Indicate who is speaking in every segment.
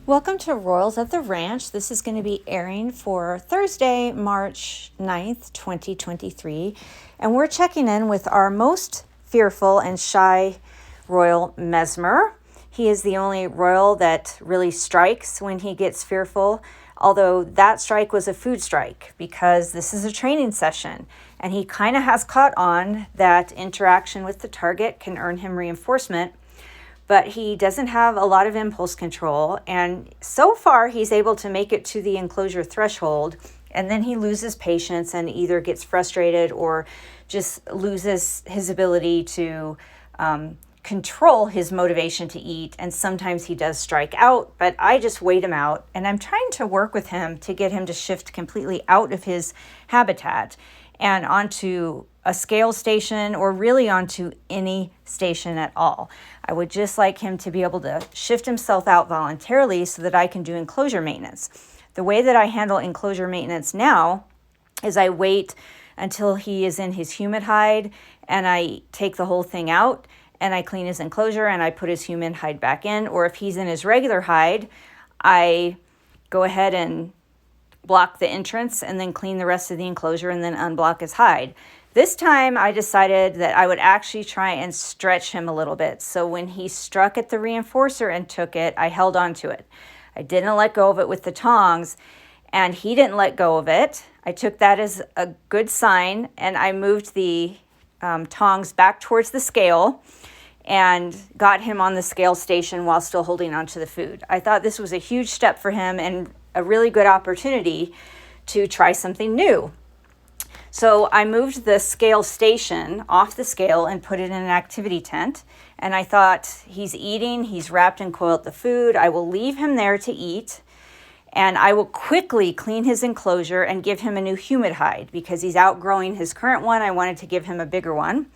Speaker 1: Welcome to Royals of the Ranch. This is going to be airing for Thursday, March 9th, 2023. And we're checking in with our most fearful and shy royal, Mesmer. He is the only royal that really strikes when he gets fearful, although that strike was a food strike because this is a training session. And he kind of has caught on that interaction with the target can earn him reinforcement. But he doesn't have a lot of impulse control. And so far, he's able to make it to the enclosure threshold. And then he loses patience and either gets frustrated or just loses his ability to control his motivation to eat. And sometimes he does strike out, but I just wait him out. And I'm trying to work with him to get him to shift completely out of his habitat and onto a scale station, or really onto any station at all. I would just like him to be able to shift himself out voluntarily so that I can do enclosure maintenance. The way that I handle enclosure maintenance now is I wait until he is in his humid hide and I take the whole thing out and I clean his enclosure and I put his humid hide back in. Or if he's in his regular hide, I go ahead and block the entrance and then clean the rest of the enclosure and then unblock his hide. This time I decided that I would actually try and stretch him a little bit. So when he struck at the reinforcer and took it, I held on to it. I didn't let go of it with the tongs, and he didn't let go of it. I took that as a good sign, and I moved the tongs back towards the scale and got him on the scale station while still holding onto the food. I thought this was a huge step for him and a really good opportunity to try something new. So I moved the scale station off the scale and put it in an activity tent. And I thought, he's eating, he's wrapped and coiled the food. I will leave him there to eat. And I will quickly clean his enclosure and give him a new humid hide because he's outgrowing his current one. I wanted to give him a bigger one.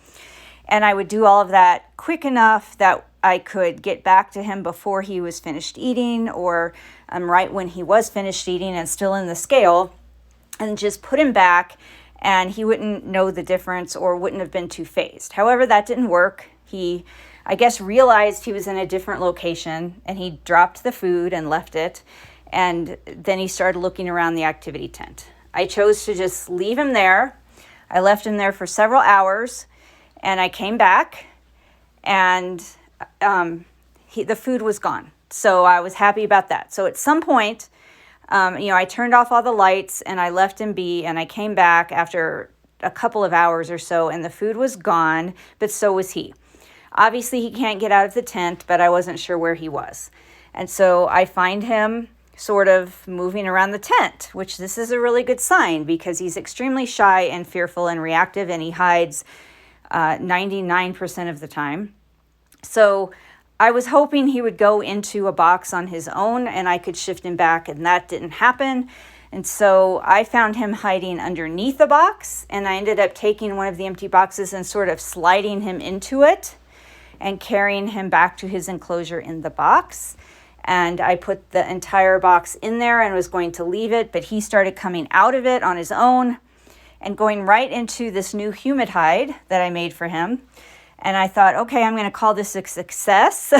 Speaker 1: And I would do all of that quick enough that I could get back to him before he was finished eating, or right when he was finished eating and still in the scale, and just put him back, and he wouldn't know the difference or wouldn't have been too phased. However, that didn't work. He, I guess, realized he was in a different location, and he dropped the food and left it, and then he started looking around the activity tent. I chose to just leave him there. I left him there for several hours, and I came back, and the food was gone. So I was happy about that. So at some point, I turned off all the lights and I left him be, and I came back after a couple of hours or so and the food was gone, but so was he. Obviously he can't get out of the tent, but I wasn't sure where he was. And so I find him sort of moving around the tent, which this is a really good sign because he's extremely shy and fearful and reactive, and he hides 99% of the time. So I was hoping he would go into a box on his own and I could shift him back, and that didn't happen. And so I found him hiding underneath a box, and I ended up taking one of the empty boxes and sort of sliding him into it and carrying him back to his enclosure in the box. And I put the entire box in there and was going to leave it, but he started coming out of it on his own and going right into this new humid hide that I made for him. And I thought, okay, I'm going to call this a success.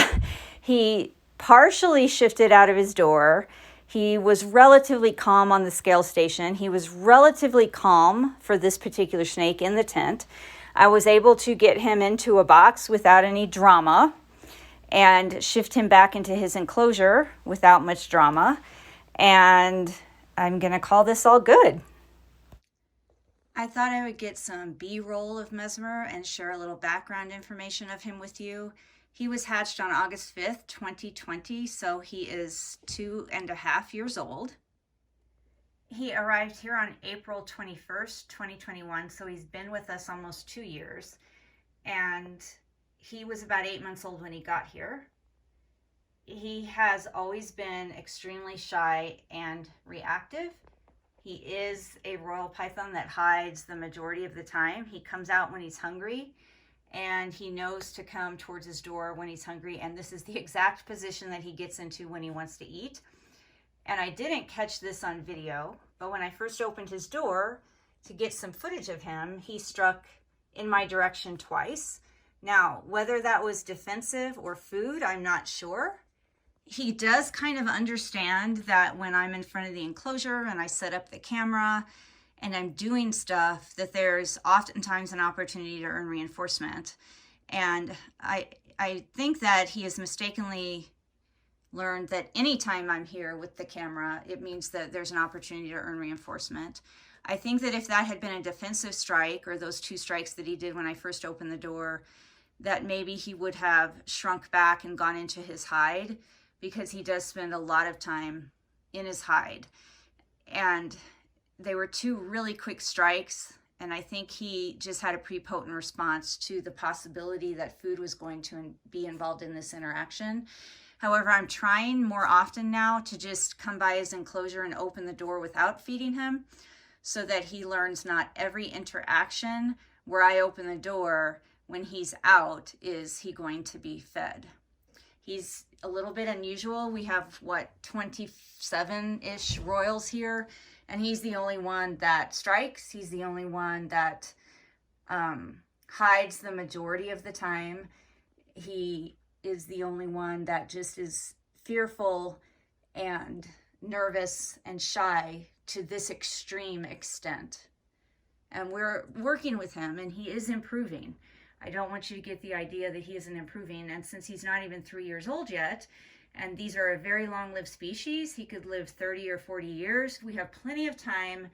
Speaker 1: He partially shifted out of his door. He was relatively calm on the scale station. He was relatively calm for this particular snake in the tent. I was able to get him into a box without any drama and shift him back into his enclosure without much drama. And I'm going to call this all good. I thought I would get some B-roll of Mesmer and share a little background information of him with you. He was hatched on August 5th, 2020, so he is 2.5 years old. He arrived here on April 21st, 2021, so he's been with us almost 2 years. And he was about 8 months old when he got here. He has always been extremely shy and reactive. He is a royal python that hides the majority of the time. He comes out when he's hungry, and he knows to come towards his door when he's hungry, and this is the exact position that he gets into when he wants to eat. And I didn't catch this on video, but when I first opened his door to get some footage of him, he struck in my direction twice. Now, whether that was defensive or food, I'm not sure. he does kind of understand that when I'm in front of the enclosure and I set up the camera and I'm doing stuff, that there's oftentimes an opportunity to earn reinforcement. And I think that he has mistakenly learned that anytime I'm here with the camera, it means that there's an opportunity to earn reinforcement. I think that if that had been a defensive strike, or those 2 strikes that he did when I first opened the door, that maybe he would have shrunk back and gone into his hide, because he does spend a lot of time in his hide. And they were 2 really quick strikes, and I think he just had a prepotent response to the possibility that food was going to be involved in this interaction. However, I'm trying more often now to just come by his enclosure and open the door without feeding him, so that he learns not every interaction where I open the door when he's out is he going to be fed. He's a little bit unusual. We have, 27-ish royals here, and he's the only one that strikes. He's the only one that hides the majority of the time. He is the only one that just is fearful and nervous and shy to this extreme extent. And we're working with him, and he is improving. I don't want you to get the idea that he isn't improving. And since he's not even 3 years old yet, and these are a very long-lived species, he could live 30 or 40 years. We have plenty of time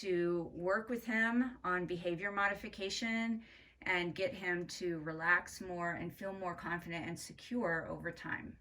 Speaker 1: to work with him on behavior modification and get him to relax more and feel more confident and secure over time.